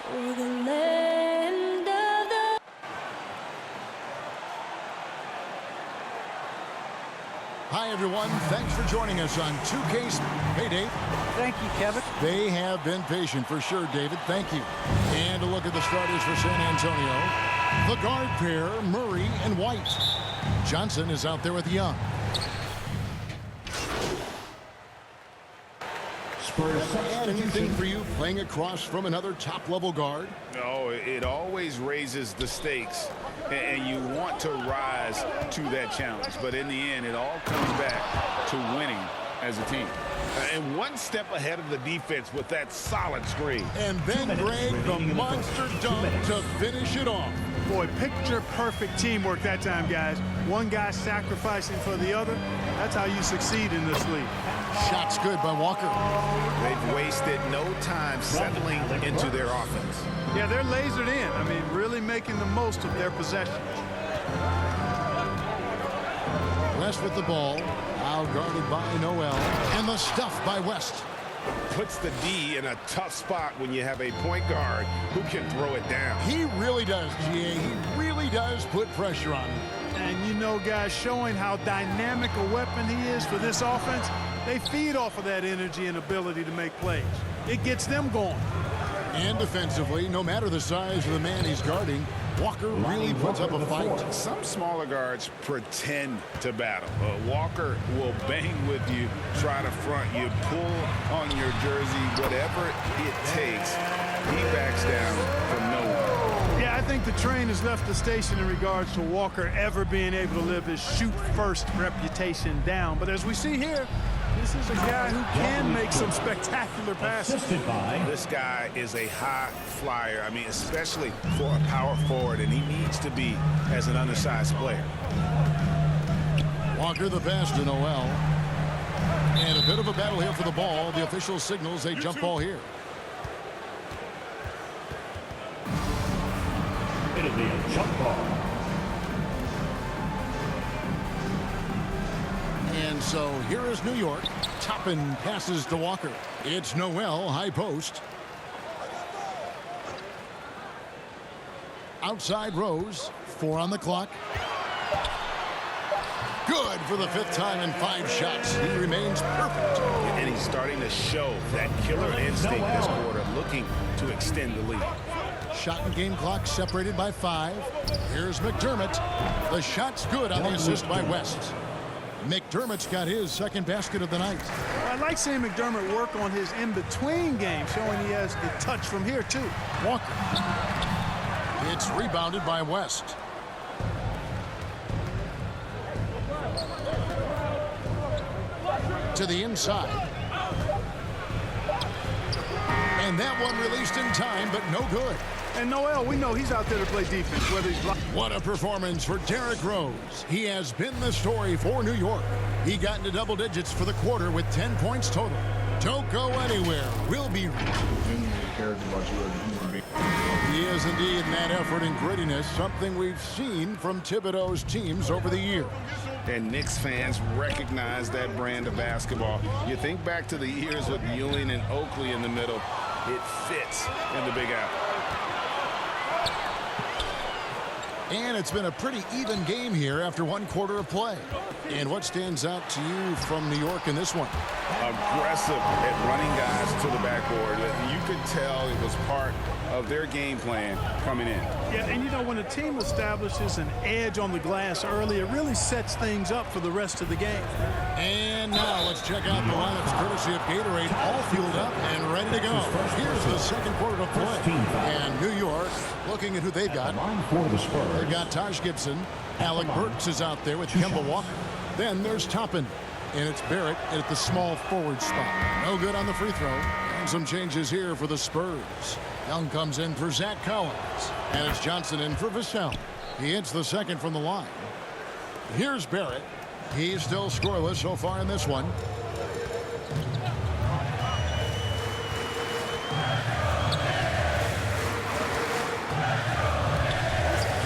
for the land of the... Hi, everyone. Thanks for joining us on 2K. Hey, Dave. Thank you, Kevin. They have been patient for sure, David. Thank you. And a look at the starters for San Antonio. The guard pair, Murray and White. Johnson is out there with Young. And anything for you playing across from another top-level guard? Oh, it always raises the stakes, and you want to rise to that challenge. But in the end, it all comes back to winning as a team. And one step ahead of the defense with that solid screen. And then Greg, the monster dunk to finish it off. Boy, picture-perfect teamwork that time, guys. One guy sacrificing for the other. That's how you succeed in this league. Shots good by Walker. They've wasted no time settling into their offense. Yeah, they're lasered in. I mean, really making the most of their possession. West with the ball. Now guarded by Noel. And the stuff by West. Puts the D in a tough spot when you have a point guard who can throw it down. He really does, GA. He really does put pressure on him. And you know, guys, showing how dynamic a weapon he is for this offense, they feed off of that energy and ability to make plays. It gets them going. And defensively, no matter the size of the man he's guarding, Walker really puts up a fight. Some smaller guards pretend to battle. Walker will bang with you, try to front you, pull on your jersey, whatever it takes. He backs down from no one. Yeah, I think the train has left the station in regards to Walker ever being able to live his shoot-first reputation down. But as we see here, this is a guy who can make some spectacular passes. This guy is a high flyer. I mean, especially for a power forward, and he needs to be as an undersized player. Walker the pass to Noel. And a bit of a battle here for the ball. The official signals a jump ball here. It'll be a jump ball. And so here is New York. Toppin passes to Walker. It's Noel, high post. Outside Rose. 4 on the clock. Good for the 5th time in 5 shots. He remains perfect. And he's starting to show that killer instinct this quarter, looking to extend the lead. Shot and game clock separated by 5. Here's McDermott. The shot's good on the assist by West. McDermott's got his 2nd basket of the night. I like seeing McDermott work on his in-between game, showing he has the touch from here, too. Walker. It's rebounded by West. To the inside. And that one released in time, but no good. And Noel, we know he's out there to play defense, whether he's... What a performance for Derrick Rose. He has been the story for New York. He got into double digits for the quarter with 10 points total. Don't go anywhere. We'll be... He is indeed in that effort and grittiness, something we've seen from Thibodeau's teams over the years. And Knicks fans recognize that brand of basketball. You think back to the years with Ewing and Oakley in the middle. It fits in the Big Apple. And it's been a pretty even game here after 1 quarter of play. And what stands out to you from New York in this one? Aggressive at running guys to the backboard. You could tell it was part of their game plan coming in. Yeah, and you know, when a team establishes an edge on the glass early, it really sets things up for the rest of the game. And now let's check out the lineups courtesy of Gatorade, all fueled up and ready to go. Here's the 2nd quarter of play. And New York looking at who they've got. They've got Taj Gibson. Alec Burks is out there with Kemba Walker. Then there's Toppin. And it's Barrett at the small forward spot. No good on the free throw. And some changes here for the Spurs. Young comes in for Zach Collins. And it's Johnson in for Vassell. He hits the 2nd from the line. Here's Barrett. He's still scoreless so far in this one.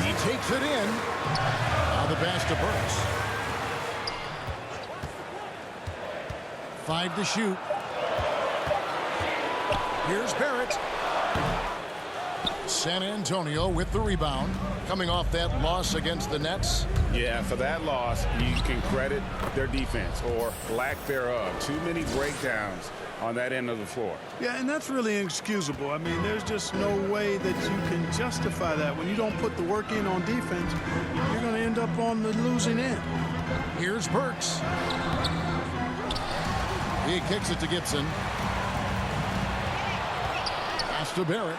He takes it in. Now the pass to Burks. 5 to shoot. Here's Barrett. San Antonio with the rebound, coming off that loss against the Nets. Yeah, for that loss, you can credit their defense or lack thereof. Too many breakdowns on that end of the floor. Yeah, and that's really inexcusable. I mean, there's just no way that you can justify that. When you don't put the work in on defense, you're going to end up on the losing end. Here's Burks. He kicks it to Gibson. Pass to Barrett.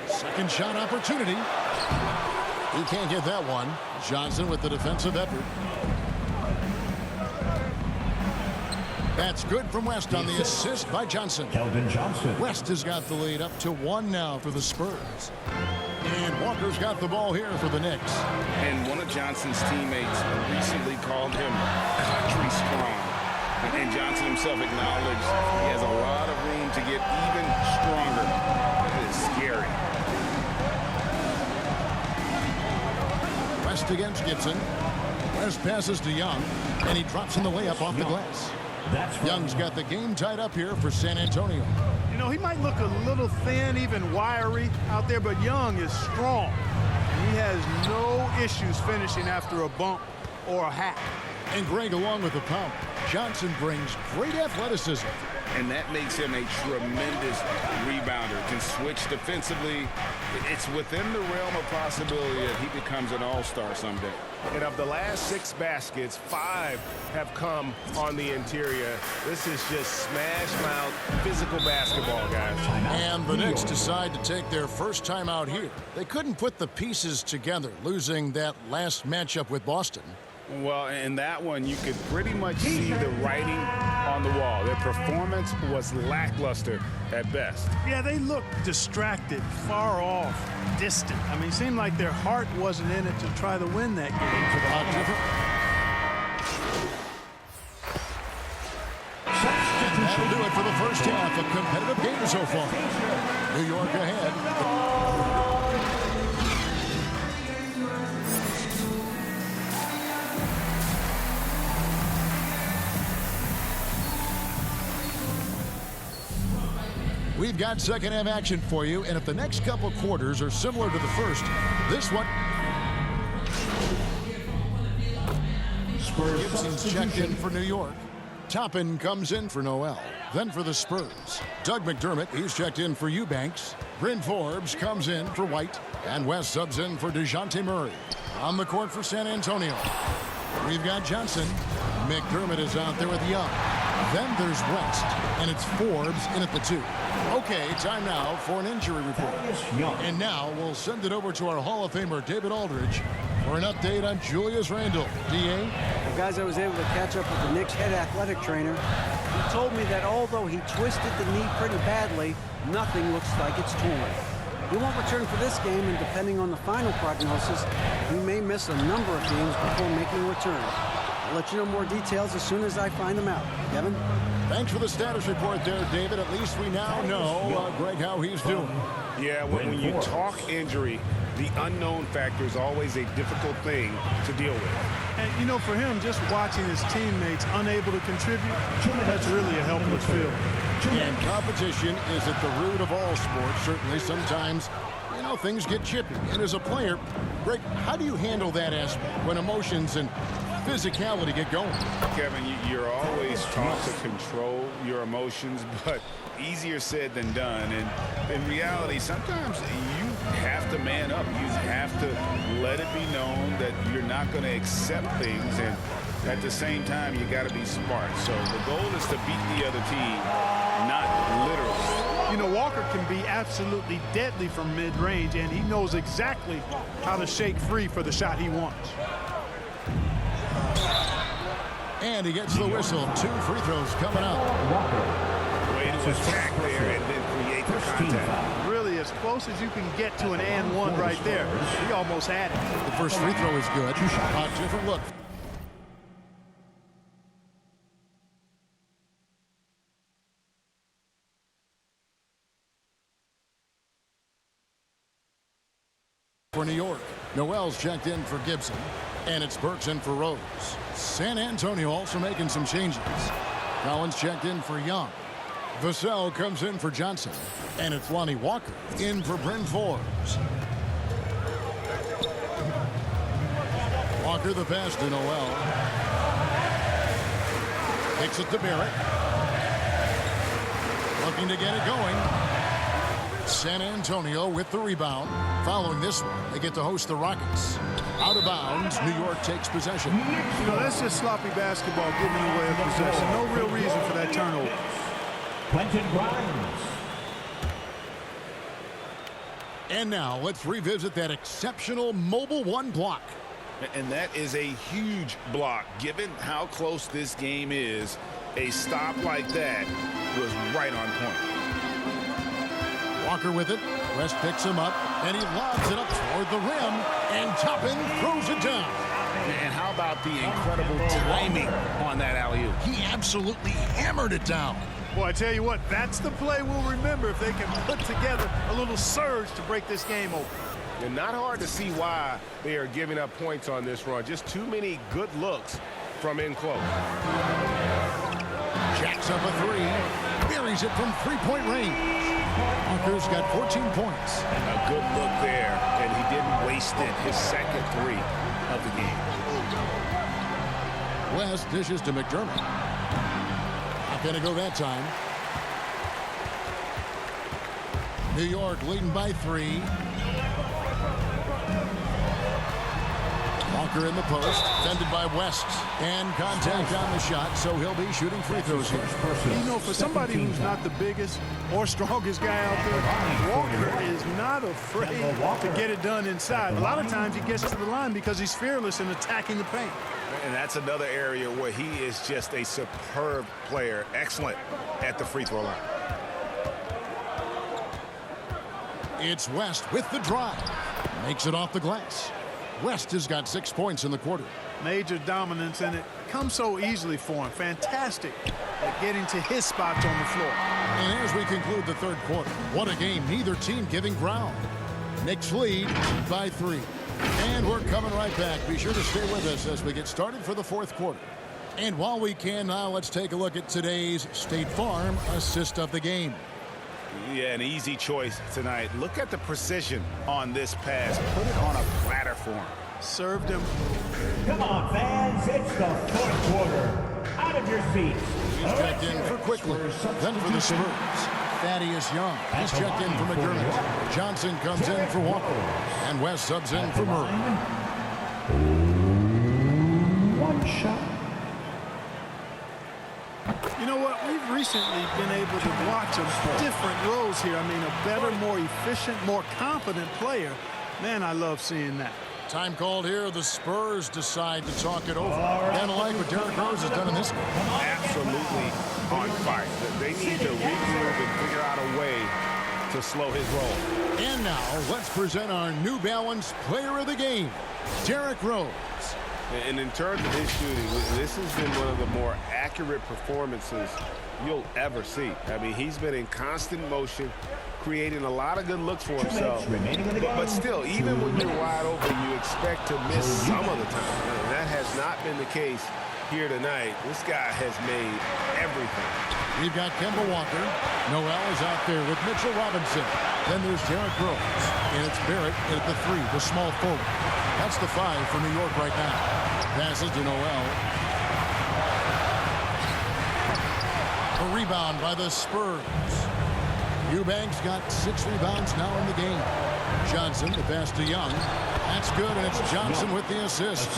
Second shot opportunity. He can't get that one. Johnson with the defensive effort. That's good from West on the assist by Johnson. Keldon Johnson. West has got the lead up to 1 now for the Spurs. And Walker's got the ball here for the Knicks. And one of Johnson's teammates recently called him country strong. And Johnson himself acknowledged he has a lot of room to get even stronger. It is scary. West against Gibson. West passes to Young, and he drops in the layup off the glass. Young's got the game tied up here for San Antonio. You know, he might look a little thin, even wiry out there, but Young is strong. He has no issues finishing after a bump or a hack. And Greg along with the power. Johnson brings great athleticism. And that makes him a tremendous rebounder. Can switch defensively. It's within the realm of possibility that he becomes an all-star someday. And of the last 6 baskets, 5 have come on the interior. This is just smash-mouth physical basketball, guys. And the Knicks decide to take their first time out here. They couldn't put the pieces together, losing that last matchup with Boston. Well, in that one, you could pretty much see the writing on the wall. Their performance was lackluster at best. Yeah, they looked distracted, far off, distant. I mean, it seemed like their heart wasn't in it to try to win that game. That'll do it for the first half. A competitive game so far. New York ahead. We've got second half action for you, and if the next couple quarters are similar to the first, this one. Gibson's checked in for New York. Toppin comes in for Noel. Then for the Spurs, Doug McDermott, he's checked in for Eubanks. Bryn Forbes comes in for White. And West subs in for DeJounte Murray. On the court for San Antonio, we've got Johnson. McDermott is out there with Young. Then there's West, and it's Forbes in at the 2. Okay, time now for an injury report. And now we'll send it over to our Hall of Famer, David Aldridge, for an update on Julius Randle. D.A.? Well, guys, I was able to catch up with the Knicks head athletic trainer. He told me that although he twisted the knee pretty badly, nothing looks like it's torn. He won't return for this game, and depending on the final prognosis, he may miss a number of games before making a return. I'll let you know more details as soon as I find them out. Kevin? Thanks for the status report there, David. At least we now know, Greg, how he's doing. Yeah, when you talk injury, the unknown factor is always a difficult thing to deal with. And, you know, for him, just watching his teammates unable to contribute, that's really a helpless feeling. And competition is at the root of all sports. Certainly, sometimes, you know, things get chippy. And as a player, Greg, how do you handle that aspect when emotions and physicality get going? Kevin, you're always taught to control your emotions, but easier said than done. And in reality, sometimes you have to man up. You have to let it be known that you're not going to accept things, and at the same time, you got to be smart. So the goal is to beat the other team, not literally. You know, Walker can be absolutely deadly from mid-range, and he knows exactly how to shake free for the shot he wants. And he gets the whistle. 2 free throws coming up. Way to attack there and then create the contact. Really, as close as you can get to an and one right there. He almost had it. The first free throw is good. A different look. For New York, Noel's checked in for Gibson, and it's Burks in for Rose. San Antonio also making some changes. Collins checked in for Young. Vassell comes in for Johnson. And it's Lonnie Walker in for Bryn Forbes. Walker the pass to Noel. Kicks it to Barrett. Looking to get it going. San Antonio with the rebound. Following this one, they get to host the Rockets. Out of bounds, New York takes possession. You know, that's just sloppy basketball giving away a possession. No real reason for that turnover. Quentin Grimes. And now let's revisit that exceptional Mobile One block. And that is a huge block. Given how close this game is, a stop like that was right on point. Walker with it. West picks him up, and he lobs it up toward the rim, and Toppin throws it down. And how about the incredible timing on that alley-oop? He absolutely hammered it down. Boy, I tell you what, that's the play we'll remember if they can put together a little surge to break this game open. And not hard to see why they are giving up points on this run. Just too many good looks from in close. Jacks up a three. Buries it from three-point range. Walker's got 14 points. A good look there, and he didn't waste it. His second three of the game. West dishes to McDermott. Not going to go that time. New York leading by 3. Walker in the post, defended by West, and contact on the shot, so he'll be shooting free throws here. You know, for somebody who's not the biggest or strongest guy out there, Walker is not afraid to get it done inside. A lot of times he gets to the line because he's fearless in attacking the paint. And that's another area where he is just a superb player, excellent at the free throw line. It's West with the drive. Makes it off the glass. West has got 6 points in the quarter. Major dominance, and it comes so easily for him. Fantastic at getting to his spots on the floor. And as we conclude the third quarter, what a game, neither team giving ground. Knicks lead by 3. And we're coming right back. Be sure to stay with us as we get started for the fourth quarter. And while we can now, let's take a look at today's State Farm assist of the game. Yeah, an easy choice tonight. Look at the precision on this pass. Put it on a platter for him. Served him. Come on, fans. It's the fourth quarter. Out of your seats. He's checked in for Quickly. Then for the Spurs, Thaddeus Young. He's checked in for McDermott. Johnson comes in for Walker. And West subs in for Murray. One shot. You know what? We've recently been able to watch some different roles here. I mean, a better, more efficient, more confident player. Man, I love seeing that. Time called here. The Spurs decide to talk it over. Kind of like what Derrick Rose has done in this game. Absolutely on fire. They need to regroup and figure out a way to slow his roll. And now, let's present our New Balance Player of the Game, Derrick Rose. And in terms of his shooting, this has been one of the more accurate performances you'll ever see. I mean, he's been in constant motion, creating a lot of good looks for himself. But still, even when you're wide open, you expect to miss some of the time. And that has not been the case here tonight. This guy has made everything. We've got Kemba Walker. Noel is out there with Mitchell Robinson. Then there's Derrick Rose. And it's Barrett at the 3, the small forward. That's the 5 for New York right now. Passes to Noel. A rebound by the Spurs. Eubanks got 6 rebounds now in the game. Johnson, the pass to Young. That's good, and it's Johnson with the assist.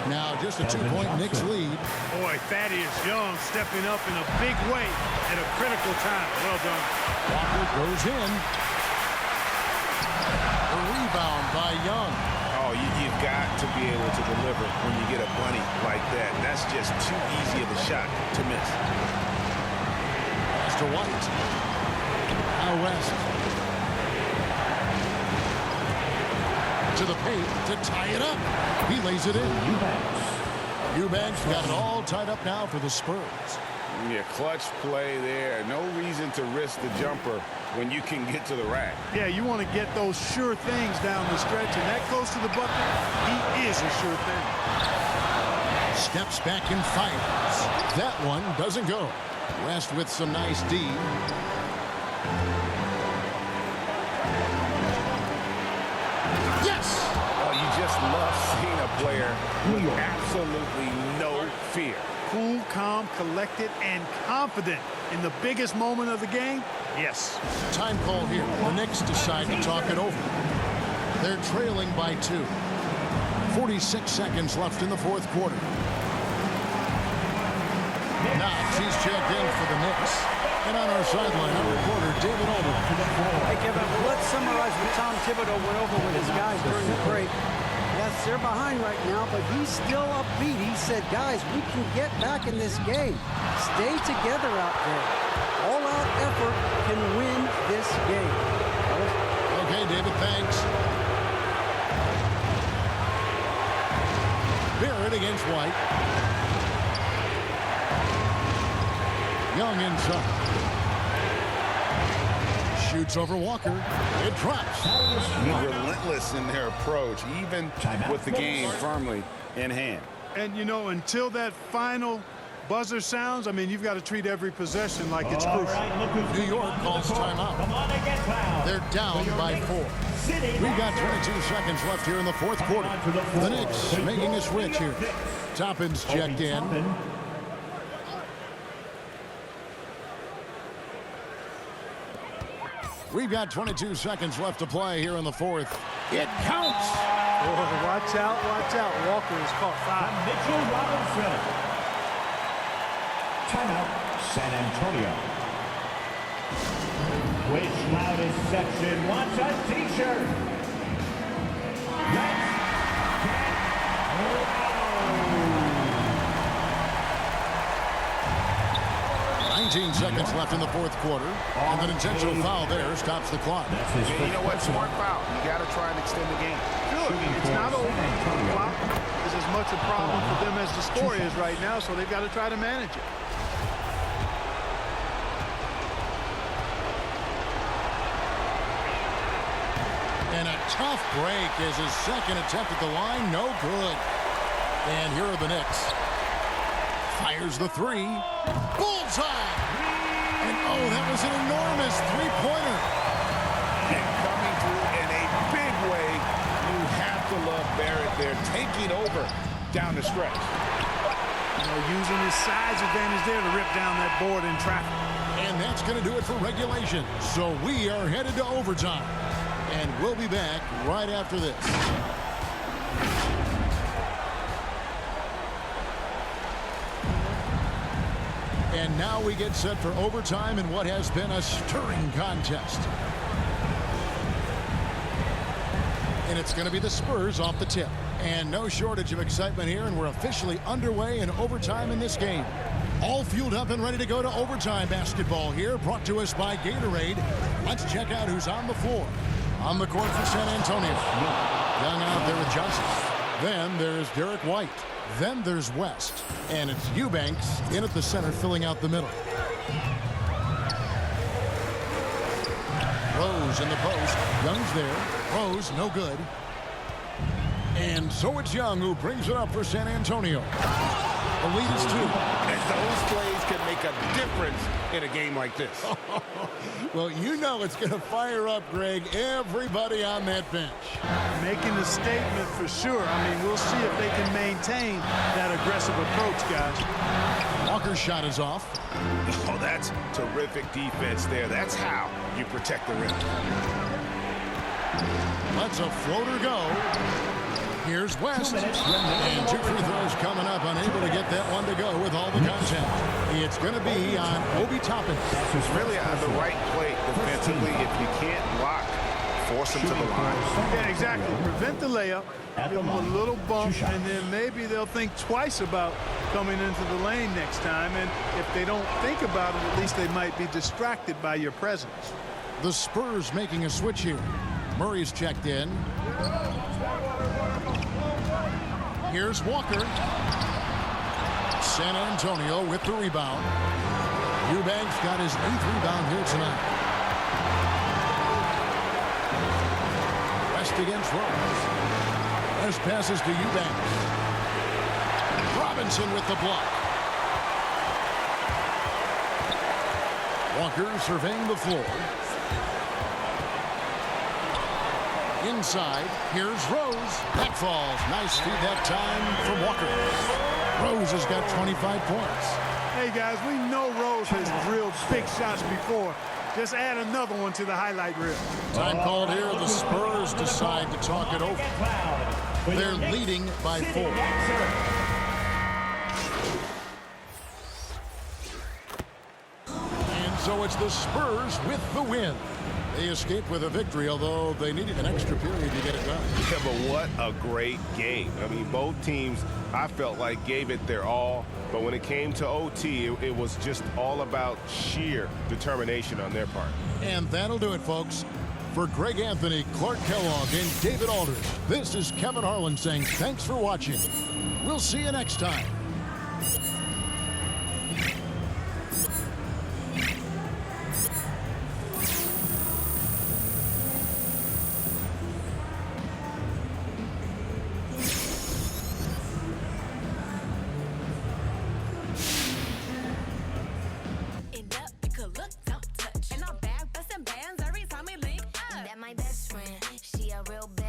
Now just a 2-point Knicks lead. Boy, Thaddeus Young stepping up in a big way at a critical time. Well done. Walker goes in. A rebound by Young. Oh, you've got to be able to deliver when you get a bunny like that. That's just too easy of a shot to miss. Pass to White. Now West. To the paint to tie it up. He lays it in. Eubanks got it all tied up now for the Spurs. Yeah, clutch play there. No reason to risk the jumper when you can get to the rack. Yeah, you want to get those sure things down the stretch, and that close to the bucket, he is a sure thing. Steps back and fires. That one doesn't go. West with some nice D. Yes! Oh, you just love seeing a player with absolutely no fear. Cool, calm, collected, and confident in the biggest moment of the game. Yes. Time call here. The Knicks decide to talk it over. They're trailing by 2. 46 seconds left in the fourth quarter. Knox, he's checked in for the Knicks. And on our sideline, our reporter, David Older. Hey, Kevin, let's summarize what Tom Thibodeau went over with his guys during the break. Yes, they're behind right now, but he's still upbeat. He said, guys, we can get back in this game. Stay together out there. All-out effort can win this game. Okay, David, thanks. Barrett against White. Young inside. Shoots over Walker. It drops. Relentless in their approach, even with the game firmly in hand. And, you know, until that final buzzer sounds, I mean, you've got to treat every possession like it's crucial. New York calls timeout. They're down by 4. We've got 22 seconds left here in the fourth quarter. The Knicks making a switch here. Toppin's checked in. We've got 22 seconds left to play here in the fourth. It counts. Oh, watch out, watch out. Walker is caught foul. Mitchell Robinson. Timeout, San Antonio. Which loudest section wants a t-shirt? Let's get loud. 19 seconds left in the fourth quarter. And an intentional foul there stops the clock. You know what? Smart foul. You got to try and extend the game. Sure, it's not over. The clock is as much a problem for them as the score is right now, so they've got to try to manage it. And a tough break is his second attempt at the line. No good. And here are the Knicks. Fires the 3. Bullseye! And oh, that was an enormous three-pointer. And coming through in a big way, you have to love Barrett there, taking over down the stretch. You know, using his size advantage there to rip down that board in traffic. And that's going to do it for regulation. So we are headed to overtime. And we'll be back right after this. And now we get set for overtime in what has been a stirring contest. And it's going to be the Spurs off the tip. And no shortage of excitement here, and we're officially underway in overtime in this game. All fueled up and ready to go to overtime basketball here, brought to us by Gatorade. Let's check out who's on the floor. On the court for San Antonio. Young out there with Johnson. Then there's Derek White. Then there's West. And it's Eubanks in at the center, filling out the middle. Rose in the post. Young's there. Rose, no good. And so it's Young who brings it up for San Antonio. The lead is 2. And those plays can make a difference in a game like this. Well, you know it's going to fire up, Greg, everybody on that bench. Making a statement for sure. I mean, we'll see if they can maintain that aggressive approach, guys. Walker's shot is off. Oh, that's terrific defense there. That's how you protect the rim. Lets a floater go. Here's West. And 2 free throws coming up, unable to get that one to go with all the contact. It's going to be on Obi Toppin. It's really the right play defensively. If you can't block, force him to the line. Yeah, exactly. Prevent the layup, give them a little bump, and then maybe they'll think twice about coming into the lane next time. And if they don't think about it, at least they might be distracted by your presence. The Spurs making a switch here. Murray's checked in. Here's Walker. San Antonio with the rebound. Eubanks got his 8th rebound here tonight. West against Rose. West passes to Eubanks. Robinson with the block. Walker surveying the floor. Inside, here's Rose. That falls. Nice feed that time from Walker. Rose has got 25 points. Hey, guys, we know Rose has drilled big shots before. Just add another one to the highlight reel. Time called here. The Spurs decide to talk it over. They're leading by 4. And so it's the Spurs with the win. They escaped with a victory, although they needed an extra period to get it done. Yeah, but what a great game. I mean, both teams, I felt like, gave it their all. But when it came to OT, it was just all about sheer determination on their part. And that'll do it, folks. For Greg Anthony, Clark Kellogg, and David Aldridge, this is Kevin Harlan saying thanks for watching. We'll see you next time. My best friend, she a real bad